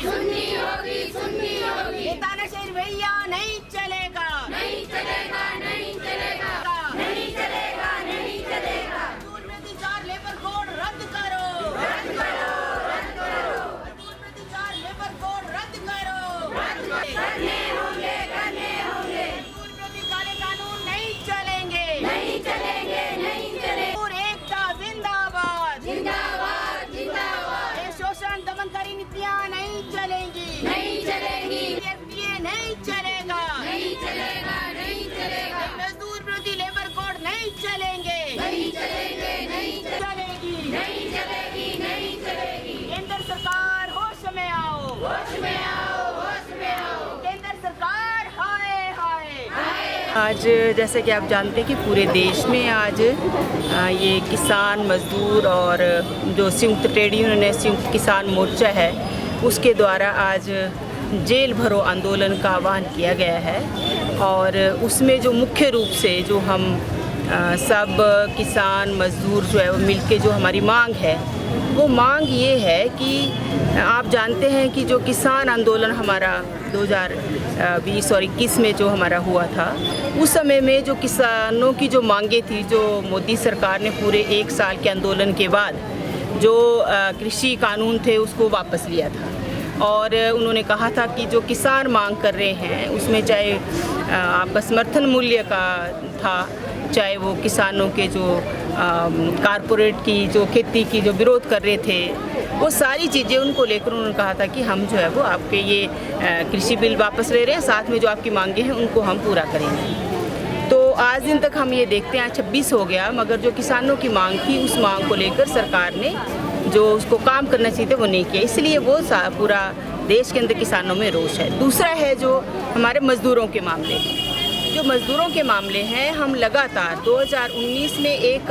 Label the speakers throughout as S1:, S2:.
S1: सुननी होगी, सुननी होगी।
S2: ये तानाशाही भैया नहीं चलेगा,
S1: नहीं चलेगा, नहीं चलेगा, नहीं चलेगा, नहीं चलेगा।
S2: मजदूर प्रति 4 लेबर कोड रद्द करो,
S1: रद्द करो, रद्द करो,
S2: मजदूर प्रति 4 लेबर कोड रद्द करो,
S1: रद्द करने होंगे, करने होंगे।
S2: मजदूर प्रति काले कानून नहीं चलेंगे,
S1: नहीं चलेंगे, नहीं चलेंगे।
S2: मजदूर एकता जिंदाबाद,
S1: जिंदाबाद, जिंदाबाद।
S2: ये शोषण दमनकारी नीतियाँ नहीं चलेंगी,
S1: नहीं चलेगी,
S2: ये नहीं चलेगा,
S1: नहीं चलेगा, नहीं चलेगा,
S2: मजदूर प्रति लेबर कोड नहीं चलेंगे,
S1: नहीं चलेंगे, नहीं
S2: चलेगी,
S1: नहीं चलेगी, नहीं चलेगी।
S2: केंद्र सरकार होश में आओ,
S1: होश में आओ, होश में आओ।
S2: केंद्र सरकार हाय हाय।
S3: आज जैसे कि आप जानते हैं कि पूरे देश में आज ये किसान मजदूर और जो संयुक्त ट्रेड यूनियन है, संयुक्त किसान मोर्चा है, उसके द्वारा आज जेल भरो आंदोलन का आह्वान किया गया है। और उसमें जो मुख्य रूप से जो हम सब किसान मजदूर जो है वो मिलके जो हमारी मांग है, वो मांग ये है कि आप जानते हैं कि जो किसान आंदोलन हमारा 2020 और 21 में जो हमारा हुआ था, उस समय में जो किसानों की जो मांगे थी, जो मोदी सरकार ने पूरे 1 साल के आंदोलन के बाद जो कृषि कानून थे उसको वापस लिया था। और उन्होंने कहा था कि जो किसान मांग कर रहे हैं उसमें चाहे आपका समर्थन मूल्य का था, चाहे वो किसानों के जो कारपोरेट की जो खेती की जो विरोध कर रहे थे, वो सारी चीज़ें उनको लेकर उन्होंने कहा था कि हम जो है वो आपके ये कृषि बिल वापस ले रहे हैं, साथ में जो आपकी मांगे हैं उनको हम पूरा करेंगे। तो आज दिन तक हम ये देखते हैं 26 हो गया, मगर जो किसानों की मांग थी उस मांग को लेकर सरकार ने जो उसको काम करना चाहिए वो नहीं किया, इसलिए वो पूरा देश के अंदर किसानों में रोष है। दूसरा है जो हमारे मज़दूरों के मामले, जो मज़दूरों के मामले हैं, हम लगातार 2019 में एक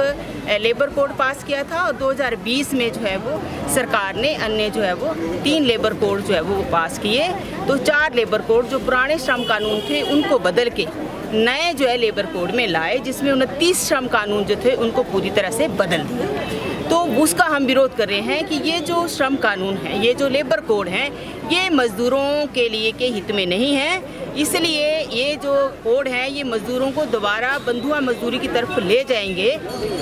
S3: लेबर कोड पास किया था और 2020 में जो है वो सरकार ने अन्य जो है वो 3 लेबर कोड जो है वो पास किए। तो 4 लेबर कोड जो पुराने श्रम कानून थे उनको बदल के नए जो है लेबर कोड में लाए, जिसमें 29 श्रम कानून जो थे उनको पूरी तरह से बदल दिया। तो उसका हम विरोध कर रहे हैं कि ये जो श्रम कानून है, ये जो लेबर कोड हैं, ये मज़दूरों के लिए के हित में नहीं है। इसलिए ये जो कोड है ये मज़दूरों को दोबारा बंधुआ मजदूरी की तरफ ले जाएंगे।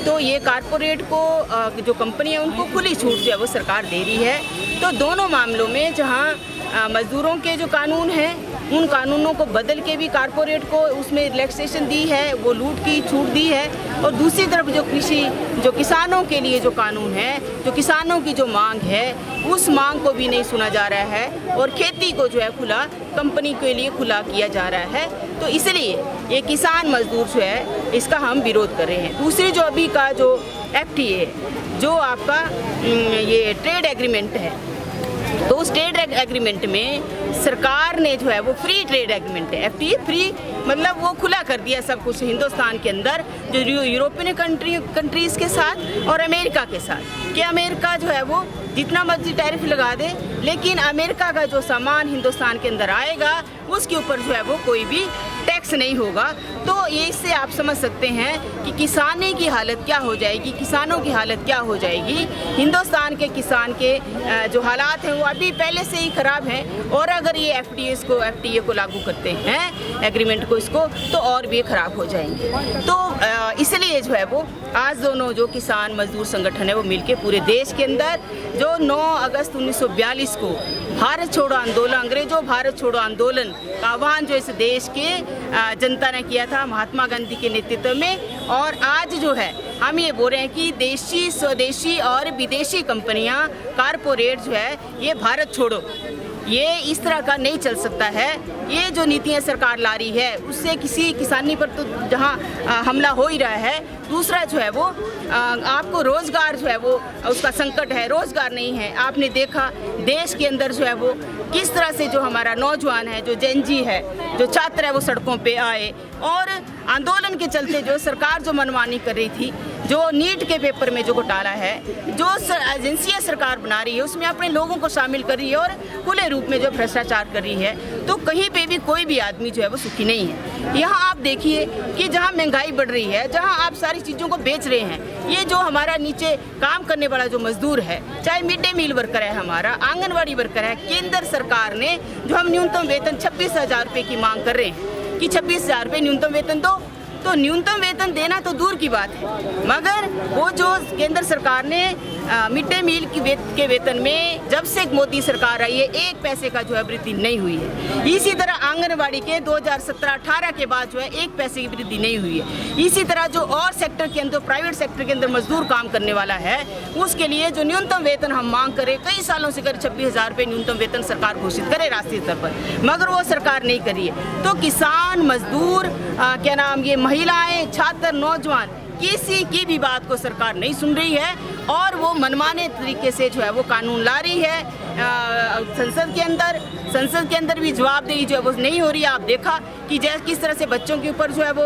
S3: तो ये कारपोरेट को जो कंपनी है उनको खुली छूट जो है वो सरकार दे रही है। तो दोनों मामलों में जहाँ मज़दूरों के जो कानून हैं उन कानूनों को बदल के भी कारपोरेट को उसमें रिलैक्सेशन दी है, वो लूट की छूट दी है, और दूसरी तरफ जो किसानों के लिए जो कानून है, जो किसानों की जो मांग है, उस मांग को भी नहीं सुना जा रहा है और खेती को जो है खुला कंपनी के लिए खुला किया जा रहा है। तो इसलिए ये किसान मजदूर जो है इसका हम विरोध कर रहे हैं। दूसरी जो अभी का जो FTA जो आपका ये ट्रेड एग्रीमेंट है, तो उस ट्रेड एग्रीमेंट में सरकार ने जो है वो फ्री ट्रेड एग्रीमेंट है, FTA फ्री मतलब वो खुला कर दिया सब कुछ हिंदुस्तान के अंदर, जो यूरोपियन कंट्रीज़ के साथ और अमेरिका के साथ, कि अमेरिका जो है वो जितना मर्जी टैरिफ लगा दे, लेकिन अमेरिका का जो सामान हिंदुस्तान के अंदर आएगा उसके ऊपर जो है वो कोई भी टैक्स नहीं होगा। तो ये इससे आप समझ सकते हैं कि किसानी की हालत क्या हो जाएगी, किसानों की हालत क्या हो जाएगी। हिंदुस्तान के किसान के जो हालात हैं वो अभी पहले से ही ख़राब हैं, और अगर ये FTA को लागू करते हैं एग्रीमेंट को इसको, तो और भी ख़राब हो जाएंगे। तो इसलिए जो है वो आज दोनों जो किसान मजदूर संगठन है वो मिलके पूरे देश के अंदर जो 9 अगस्त 1942 को भारत छोड़ो आंदोलन, अंग्रेजों भारत छोड़ो आंदोलन का आह्वान जो इस देश के जनता ने किया था महात्मा गांधी के नेतृत्व में, और आज जो है हम ये बोल रहे हैं कि देशी स्वदेशी और विदेशी कंपनियां कारपोरेट जो है ये भारत छोड़ो, ये इस तरह का नहीं चल सकता है। ये जो नीतियां सरकार ला रही है उससे किसी किसानी पर तो जहां हमला हो ही रहा है, दूसरा जो है वो आपको रोज़गार जो है वो उसका संकट है, रोज़गार नहीं है। आपने देखा देश के अंदर जो है वो किस तरह से जो हमारा नौजवान है, जो जेनजी है, जो छात्र है, वो सड़कों पे आए और आंदोलन के चलते जो सरकार जो मनमानी कर रही थी जो नीट के पेपर में जो घोटाला है, जो एजेंसियां सरकार बना रही है उसमें अपने लोगों को शामिल कर रही है और खुले रूप में जो भ्रष्टाचार कर रही है, तो कहीं पे भी कोई भी आदमी जो है वो सुखी नहीं है। यहाँ आप देखिए कि जहाँ महंगाई बढ़ रही है, जहाँ आप सारी चीज़ों को बेच रहे हैं, ये जो हमारा नीचे काम करने वाला जो मजदूर है, चाहे मिड डे मील वर्कर है, हमारा आंगनवाड़ी वर्कर है, केंद्र सरकार ने जो हम न्यूनतम वेतन 26,000 रुपये की मांग कर रहे हैं कि 26,000 रुपये न्यूनतम वेतन दो, तो न्यूनतम वेतन देना तो दूर की बात है, मगर वो जो केंद्र सरकार ने मिड डे मील के वेतन में जब से मोदी सरकार आई है 1 पैसे का जो है वृद्धि नहीं हुई है। इसी तरह आंगनवाड़ी के 2017-18 के बाद जो है 1 पैसे की वृद्धि नहीं हुई है। इसी तरह जो और सेक्टर के अंदर, प्राइवेट सेक्टर के अंदर मजदूर काम करने वाला है, उसके लिए जो न्यूनतम वेतन हम मांग करें, कई सालों से करें 26,000 रुपये न्यूनतम वेतन सरकार घोषित करे राष्ट्रीय स्तर पर, मगर वो सरकार नहीं करी है। तो किसान, मजदूर, क्या नाम, ये महिलाएं, छात्र, नौजवान, किसी की भी बात को सरकार नहीं सुन रही है और वो मनमाने तरीके से जो है वो कानून ला रही है। संसद के अंदर भी जवाबदेही जो है वो नहीं हो रही है। आप देखा कि जैसे किस तरह से बच्चों के ऊपर जो है वो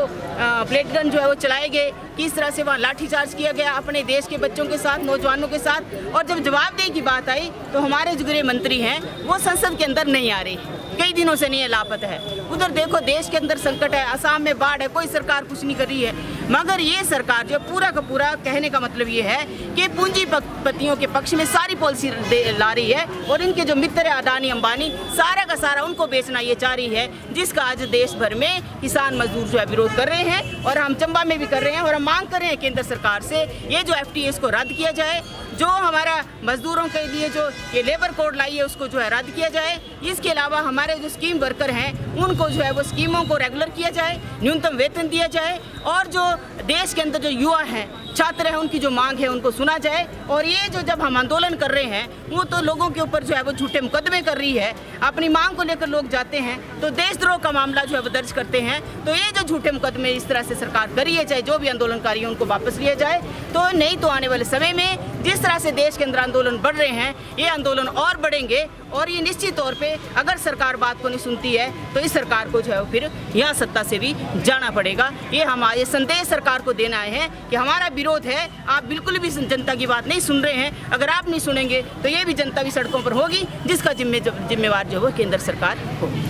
S3: प्लेट गन जो है वो चलाए गए, किस तरह से वहाँ लाठीचार्ज किया गया अपने देश के बच्चों के साथ, नौजवानों के साथ। और जब जवाबदेही की बात आई तो हमारे जो गृह मंत्री हैं वो संसद के अंदर नहीं आ रही, कई दिनों से नहीं है, लापता है। उधर देखो देश के अंदर संकट है, असम में बाढ़ है, कोई सरकार कुछ नहीं कर रही है। मगर ये सरकार जो पूरा का पूरा, कहने का मतलब ये है कि पूंजीपतियों के पक्ष में सारी पॉलिसी ला रही है और इनके जो मित्र है अडानी अंबानी, सारा का सारा उनको बेचना ये चाह रही है, जिसका आज देश भर में किसान मजदूर जो है विरोध कर रहे हैं और हम चंबा में भी कर रहे हैं। और हम मांग कर रहे हैं केंद्र सरकार से ये जो FTA को रद्द किया जाए, जो हमारा मजदूरों के लिए जो ये लेबर कोड लाई है उसको जो है रद्द किया जाए। इसके अलावा हमारे जो स्कीम वर्कर हैं उनको जो है वो स्कीमों को रेगुलर किया जाए, न्यूनतम वेतन दिया जाए और जो देश के अंदर जो युवा हैं, छात्र हैं, उनकी जो मांग है उनको सुना जाए। और ये जो जब हम आंदोलन कर रहे हैं वो तो लोगों के ऊपर जो है वो झूठे मुकदमे कर रही है, अपनी मांग को लेकर लोग जाते हैं तो देशद्रोह का मामला जो है वो दर्ज करते हैं। तो ये जो झूठे मुकदमे इस तरह से सरकार करी है, चाहे जो भी आंदोलनकारी हैं उनको वापस लिया जाए। तो नहीं तो आने वाले समय में जिस तरह से देश के अंदर आंदोलन बढ़ रहे हैं, ये आंदोलन और बढ़ेंगे और ये निश्चित तौर पे अगर सरकार बात को नहीं सुनती है तो इस सरकार को जो है फिर यहाँ सत्ता से भी जाना पड़ेगा। ये हमारे संदेश सरकार को देना है कि हमारा विरोध है, आप बिल्कुल भी जनता की बात नहीं सुन रहे हैं। अगर आप नहीं सुनेंगे तो ये भी जनता भी सड़कों पर होगी, जिसका जिम्मेवार जो है केंद्र सरकार होगी।